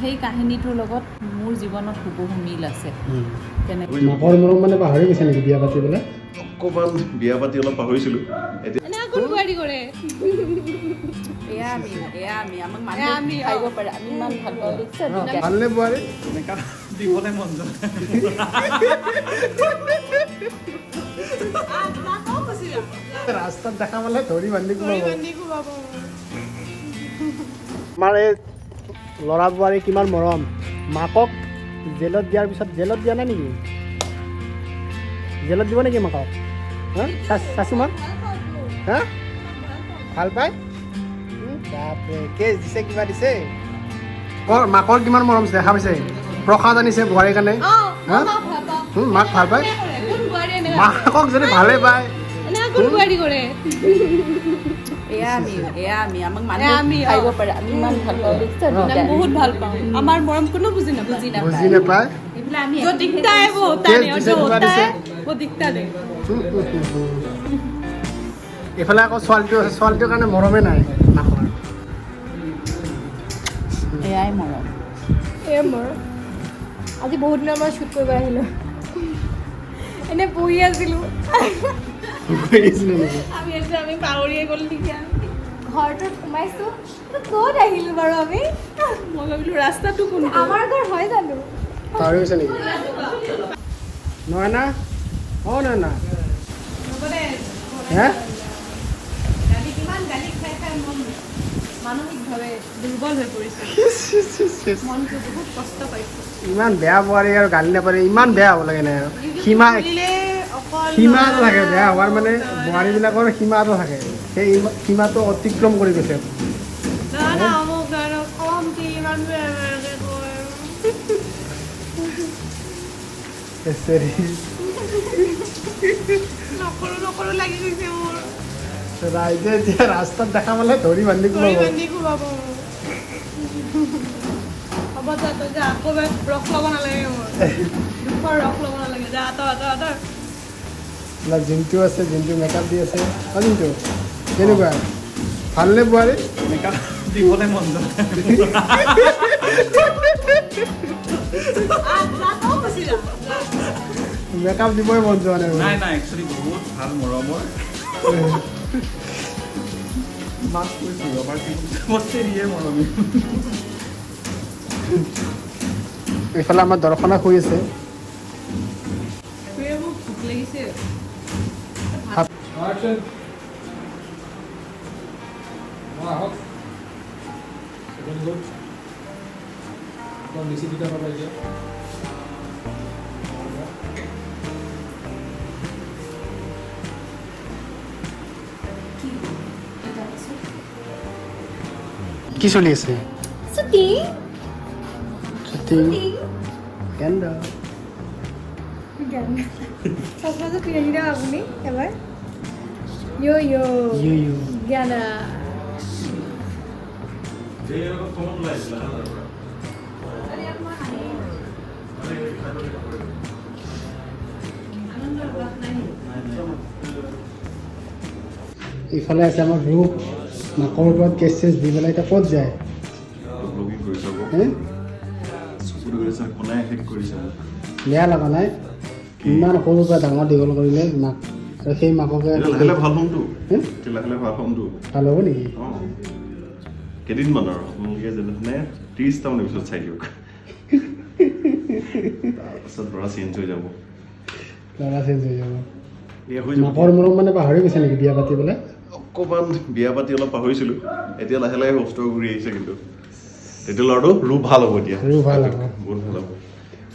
সেই কাহিনীটোৰ লগত মোৰ জীৱনত হুবহু মিল আছে তেনেকৈ মাকৰ মৰম মানে পাহৰি গৈছে নেকি বিয়া পাতিবলৈ অকণমান বিয়া পাতি অলপ পাহৰিছিলোঁ এতিয়া এনে আকৌ গুৱাহাটী কৰে এয়া আমি আমাক মানুহে খাব পাৰে আমি ইমান ভাল পাওঁ দেখিছা ভালনে বোৱাৰী মেকআপ দিবলৈ মন যায় ৰাস্তাত দেখা পালে ধৰি বান্ধি কোবাব আমাৰ এই ল'ৰা বোৱাৰী কিমান মৰম মাকক জেলত দিয়াৰ পিছত জেলত দিয়া নাই নেকি জেলত দিব নেকি মাকক হা চাচু মাক হা ভাল পায় বাপৰে কেছ দিছে কিবা দিছে মাকৰ কিমান মৰম দেখা পাইছে প্ৰসাদ আনিছে বোৱাৰীৰ কাৰণে হা মাক ভাল পায় মাকক যদি ভালে পায় এয়া আমি আমাক মানুহে খাব পাৰে আমি ইমান ভাল পাওঁ দেখিছা বহুত ভাল পাওঁ আমাৰ মৰম কোনো বুজি নাপায় এইবিলাক আমি जो दिखता है वो होता नहीं और जो होता है वो दिखता नहीं এইফালে আকৌ ছোৱালীটোৰ কাৰণে মৰমে নাই মাকৰ এয়াই মৰম এয়া মোৰ আজি বহুত দিনৰ পৰা শ্বুট কৰিব আহিলোঁ এনেই বহি আছিলোঁ আমি পাহৰিয়ে গ'লো নেকি ঘৰটোত সোমাইছোঁ ক'ত আহিলোঁ বাৰু আমি মই ভাবিলোঁ ৰাস্তাটো কোন আমাৰ ঘৰ হয় জানো পাহৰি গৈছে নেকি নহয় না অঁ নহয় না হে মানসিকভাৱে দুৰ্বল হৈ পৰিছে মনটো বহুত কষ্ট পাইছোঁ ইমান বেয়া বোৱাৰী আৰু গালি নাপাৰে ইমান বেয়া হ'ব লাগে নাই আৰু সীমাটো থাকে বেয়া হোৱাৰ মানে বোৱাৰীবিলাকৰ সীমাটো থাকে সেই সীমাটো অতিক্ৰম কৰি গৈছে ৰাইজে এতিয়া ৰাস্তাত দেখা পালে ধৰি বান্ধি কোবাব হ'ব যা আকৌ ৰস ল'ব নালাগে মোৰ দুখৰ ৰস ল'ব নালাগে যা আঁতৰ জিন্তু আছে জিন্তু মেকআপ দি আছে অঁ জিন্তু কেনেকুৱা ভালনে বোৱাৰী মেকআপ দিবলৈ মন যায় মেকআপ দিবই মন যোৱা নাই নাই নাই একচুৱেলি বহুত ভাল মৰমৰ মাছ কৈছোঁ আমাৰ চবতছে দিয়ে মৰমী এইফালে আমাৰ দৰ্শনা শুই আছে ভোক লাগিছে কি চলি আছে ছুটি কেন্দ্ৰ চশমাযোৰ পিন্ধি দিয়ক আপুনি এবাৰ য়ো জ্ঞানা ইফালে আছে আমাৰ গ্ৰুপ মাকৰ ওপৰত কেছ চেছ দি পেলাই এতিয়া ক'ত যায় ব্লগিং কৰিছে চকুটো কৰিছে কোনাই শেষ কৰিছে বেয়া লগা নাই ইমান সৰুৰ পৰা ডাঙৰ দীঘল কৰিলে মাক আৰু সেই মাককে লাহে ভাল হ'মতো লাহে ভাল হ'মতো ভাল হ'ব নেকি অঁ কেইদিনমান আৰু আপোনালোকে যেনে 30টা মানৰ পিছত চাই দিয়ক তাৰপাছত ল'ৰা চেঞ্জ হৈ যাব ল'ৰা চেঞ্জ হৈ যাব এয়া হৈ যাব মাকৰ মৰম মানে পাহৰি গৈছে নেকি বিয়া পাতিবলৈ অকণমান বিয়া পাতি অলপ পাহৰিছিলোঁ এতিয়া লাহে লাহে কষ্ট ঘূৰি আহিছে কিন্তু এতিয়া ল'ৰাটো ৰূপ ভাল হ'ব এতিয়া ৰূপ ভাল হ'ব বহুত ভাল হ'ব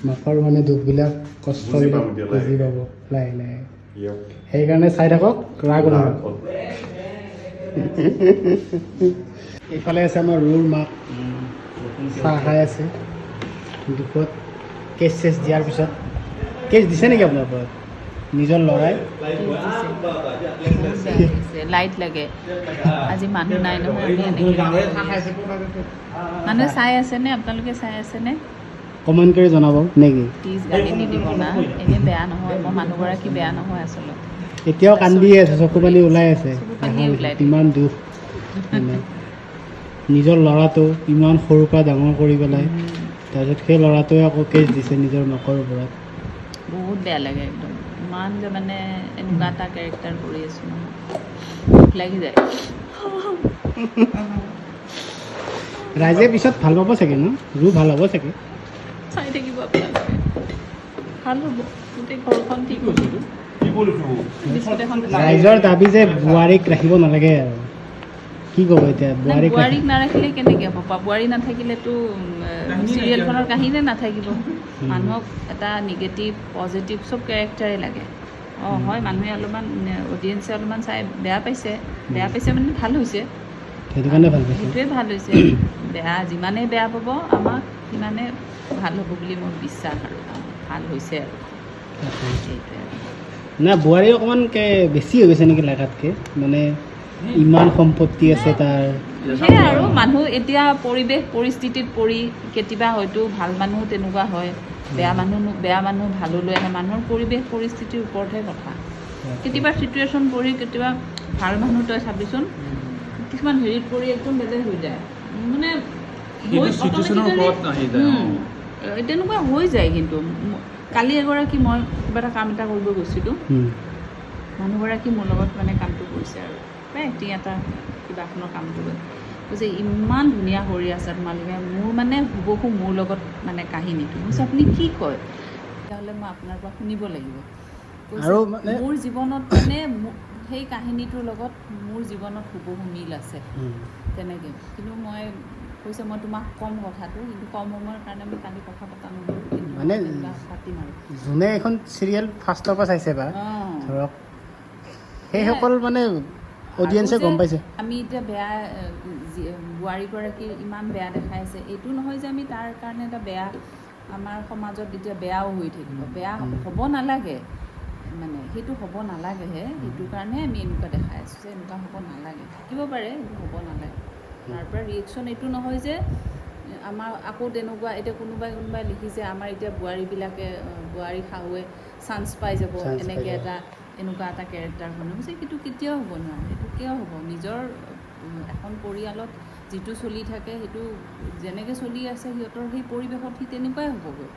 মাকৰ মানে দুখবিলাক কষ্টবিলাক বুজি পাব লাহে লাহে Yep. সেইকাৰণে চাই থাকক ৰাগ অনুৰাগ এইফালে আছে আমাৰ ৰুৰ মাক চাহ খাই আছে দুখত কেছ চেছ দিয়াৰ পিছত কেছ দিছে নেকি আপোনাৰ ওপৰত নিজৰ ল'ৰাই লাইট লাগে আজি মানুহ নাই নহয় আমি এনেকৈ মানুহে চাই আছেনে আপোনালোকে চাই আছেনে কমেণ্ট কৰি জনাব নেকি প্লিজ গালি নিদিব না এনেই বেয়া নহয় মই মানুহগৰাকী বেয়া নহয় আচলতে এতিয়াও কান্দিয়ে আছে চকু পানী ওলাই আছে পানী ওলাই ইমান দুখ নিজৰ ল'ৰাটো ইমান সৰুৰ পৰা ডাঙৰ কৰি পেলাই তাৰপিছত সেই ল'ৰাটোৱে আকৌ কেছ দিছে নিজৰ মাকৰ ওপৰত। বহুত বেয়া লাগে একদম, ইমান যে মানে এনেকুৱা এটা কেৰেক্টাৰ কৰি আছোঁ দুখ লাগি যায়। ৰাইজে পিছত ভাল পাব চাগে ন, ভাল হ'ব চাগে। চাই থাকিব আপোনালোকে, ভাল হ'ব, গোটেই ঘৰখন ঠিক হ'ব। ৰাইজৰ দাবী যে বোৱাৰীক ৰাখিব নালাগে আৰু কি ক'ব এতিয়া? বোৱাৰীক নাৰাখিলে কেনেকৈ হ'ব? বোৱাৰী নাথাকিলেতো চিৰিয়েলখনৰ কাহিনী নাথাকিব। মানুহক এটা নিগেটিভ পজিটিভ চব কেৰেক্টাৰে লাগে। হয়, মানুহে অলপমান অডিয়েঞ্চে অলপমান চাই বেয়া পাইছে মানে ভাল হৈছে, সেইটো কাৰণে ভাল পাইছে, সেইটোৱে ভাল হৈছে। বেয়া যিমানেই বেয়া পাব আমাক সিমানে ভাল হ'ব বুলি মোৰ বিশ্বাস, আৰু ভাল হৈছে আৰু সেইটোৱে। না বোৱাৰী অকণমান বেছি হৈ গৈছে নেকি লাগাতকৈ, মানে ইমান সম্পত্তি আছে তাৰ। সেয়াই আৰু মানুহ এতিয়া পৰিৱেশ পৰিস্থিতিত পৰি কেতিয়াবা হয়তো ভাল মানুহ তেনেকুৱা হয়, বেয়া মানুহ ভাললৈ আহে। মানুহৰ পৰিৱেশ পৰিস্থিতিৰ ওপৰতহে কথা। কেতিয়াবা চিটুৱেশ্যন পৰি কেতিয়াবা ভাল মানুহ তই চাবিচোন কিছুমান হেৰিত পৰি একদম বেলেগ হৈ যায়, মানে তেনেকুৱা হৈ যায়। কিন্তু কালি এগৰাকী মই কিবা এটা কাম এটা কৰিব গৈছিলোঁ, মানুহগৰাকী মোৰ লগত মানে কামটো কৰিছে আৰু এক্টিং এটা কিবাখনৰ কামটো কৈছে ইমান ধুনীয়া কৰি আছে তোমালোকে, মোৰ মানে হুবহু মোৰ লগত মানে কাহিনীটো কৈছে। আপুনি কি কয়? তেতিয়াহ'লে মই আপোনাৰ পৰা শুনিব লাগিব। আৰু মোৰ জীৱনত মানে সেই কাহিনীটোৰ লগত মোৰ জীৱনত হুবহু মিল আছে তেনেকৈ। কিন্তু মই কৈছে মই তোমাক ক'ম কথাটো, কিন্তু কম সময়ৰ কাৰণে আমি কালি কথা পতা নহ'ল, মানে পাতিম আৰু যোনে এখন চিৰিয়েল ফাৰ্ষ্টৰ পৰা চাইছে বা ধৰক সেইসকল মানে অডিয়েঞ্চে গম পাইছে। আমি এতিয়া বেয়া বোৱাৰীগৰাকীৰ ইমান বেয়া দেখাইছে, এইটো নহয় যে আমি তাৰ কাৰণে এটা বেয়া আমাৰ সমাজত এতিয়া বেয়াও হৈ থাকিব, বেয়া হ'ব নালাগে, মানে সেইটো হ'ব নালাগেহে। সেইটো কাৰণে আমি এনেকুৱা দেখাই আছোঁ যে এনেকুৱা হ'ব নালাগে, থাকিব পাৰে কিন্তু হ'ব নালাগে। তাৰ পৰা ৰিয়েকশ্যন এইটো নহয় যে আমাৰ আকৌ তেনেকুৱা এতিয়া কোনোবাই লিখিছে আমাৰ এতিয়া বোৱাৰী শাহুৱে চান্স পাই যাব এনেকৈ এনেকুৱা এটা কেৰেক্টাৰ বনাইছে। সেইটো কেতিয়াও হ'ব নোৱাৰে। সেইটো কিয় হ'ব? নিজৰ এখন পৰিয়ালত যিটো চলি থাকে সেইটো যেনেকৈ চলি আছে সিহঁতৰ সেই পৰিৱেশত সি তেনেকুৱাই হ'বগৈ।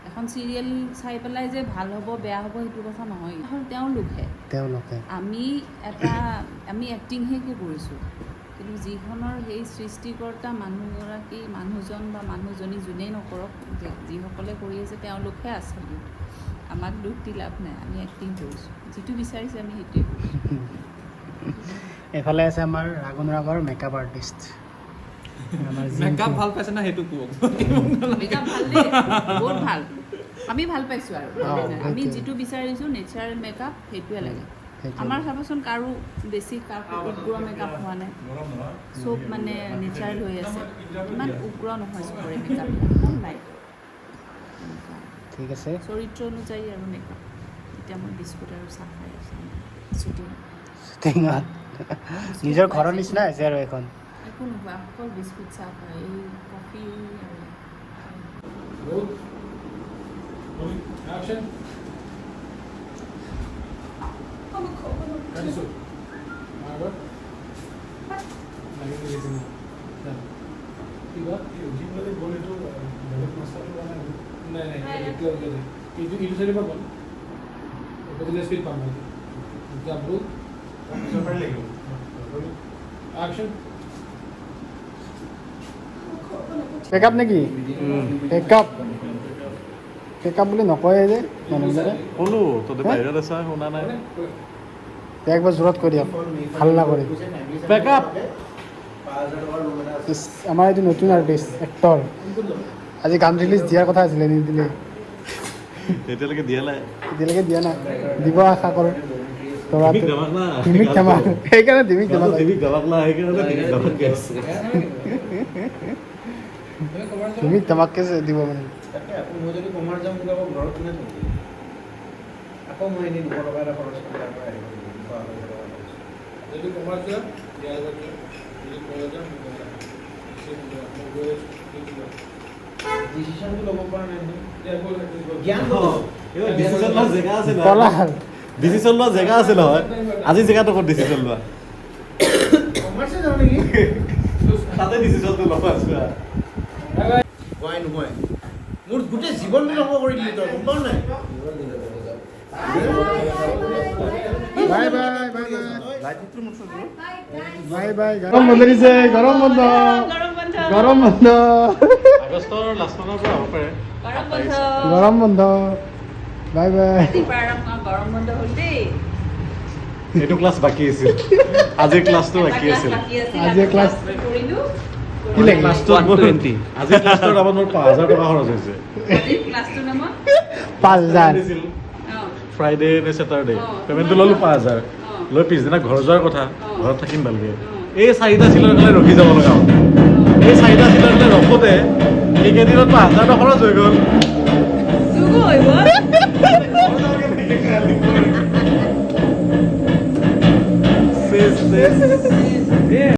এখন চিৰিয়েল চাই পেলাই যে ভাল হ'ব বেয়া হ'ব সেইটো কথা নহয়, তেওঁলোকে আমি এক্টিংহে কৰিছোঁ, কিন্তু যিখনৰ সেই সৃষ্টিকৰ্তা মানুহজন বা মানুহজনী যোনেই নকৰক, যিসকলে কৰি আছে তেওঁলোকে আছে। আমাক দুখ দি লাভ নাই, আমি এক্টিং কৰিছোঁ, যিটো বিচাৰিছে আমি সেইটোৱে কৰিছোঁ। এফালে আছে আমাৰ ৰাগৰ মেকআপ আৰ্টিষ্ট। মেকআপ ভাল পাইছে না সেইটো কওক। মেকআপ ভাল দেই, বহুত ভাল, আমি ভাল পাইছোঁ। আৰু আমি যিটো বিচাৰিছোঁ নেচাৰেল মেকআপ সেইটোৱে লাগে আমাৰ। চাবচোন কাৰো বেছি উগ্ৰ মেকআপ হোৱা নাই, চব মানে নেচাৰেল হৈ আছে, ইমান উগ্ৰ নহয় চবৰে মেকআপ, একদম লাইট ঠিক আছে চৰিত্ৰ অনুযায়ী আৰু মেকআপ। এতিয়া মই বিস্কুট আৰু চাহ খাই আছোঁ নিজৰ ঘৰৰ নিচিনা হৈছে আৰু এখন একো নোখোৱা, অকল বিস্কুট চাহ খাই এই কফি আৰু মেকআপ নেকি? মেকআপ বুলি নকয় যে মানুহবিলাকে। ক'লো তহঁতে বাহিৰত আছা শুনা নাই। একবাৰ জোৰত কৈ দিয়ক, হাল্লা কৰি। মেকআপ আমাৰ এইটো নতুন আৰ্টিষ্ট এক্টৰ, আজি গান ৰিলিজ দিয়াৰ কথা আছিলে, নিদিলে। এতিয়ালৈকে দিয়া নাই, দিয়া নাই, দিব আশা কৰোঁ। ডিমিক ধমাক, সেইকাৰণে ডিমিক ধমাক ডিমিক ধমাককে দিব মানে। মই যদি কমাৰ যাওঁ মোক আকৌ ঘৰত কোনে থব? আকৌ মই এনেই 200 টকা এটা খৰচ কৰি তাৰ পৰা আহিব যদি কমাৰ যোৱা ডিচিশ্যনটো ল'ব পৰা নাই, জ্ঞান ডিচিশ্যন লোৱা জেগা আছে নহয়। আজি জেগাটো ক'ত ডিচিশ্যন লোৱা? কমাৰ্চে যাওঁ নেকি? তাতে ডিচিশ্যনটো ল'ব আছে। নহয় মোৰ গোটেই জীৱনটো ধ্বংস কৰি দিলি তই, গম পাৱ নাই? Bye bye. গৰম বন্ধ দিছে, গৰম বন্ধ। আগষ্টৰ লাষ্ট মানৰ পৰা হ'ব পাৰে। গৰম বন্ধ। Bye bye. গৰম বন্ধ হ'ল দেই। এইটো ক্লাছ বাকী আছিল, আজিৰ ক্লাছটো বাকী আছিল। আজিৰ ক্লাছ কৰিলো। কি লাগে? ক্লাছটোত মোৰ 20 আজিৰ ক্লাছটোৰ নামত মোৰ 5,000 টকা খৰচ হৈছে। আজিৰ ক্লাছটোৰ নামত 5,000। ফ্ৰাইডে নে ছেটাৰডে পে'মেণ্টটো ল'লোঁ 5,000 লৈ পিছদিনা ঘৰ যোৱাৰ কথা, ঘৰত থাকিম ভালকে। এই 4টা চিলৰ কাৰণে ৰখি যাব লগা হ'ল। এই 4টা চিলৰ কাৰণে ৰখোতে এইকেইদিনত 5,000 টকা খৰচ হৈ গ'ল। যুগ হৈ গ'ল। চেছ